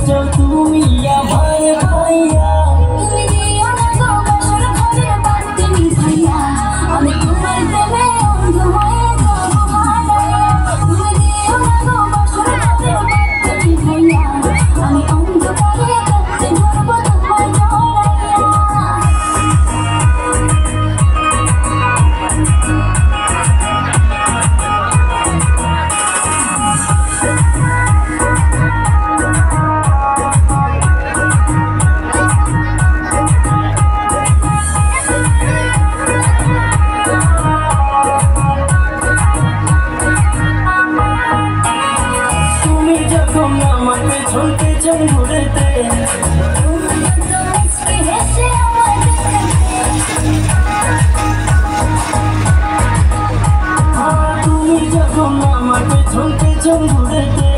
চাও তুমি আমার ভাইয়া, তুমি দিও না গো বাসর ঘরের বাতি নিভাইয়া, আমি তোমার প্রেমে অন্ধ হয়ে যাব হারাইয়া। তুমি দিও না গো বাসর ঘরের বাতি নিভাইয়া, আমি অন্ধকারে কাঁদতে ধরবো তোমার জড়াইয়া। তুমি যখন আমার পেছনতে চাও ঘুরেতে, তুমি যখন আমার পেছনতে চাও ঘুরেতে,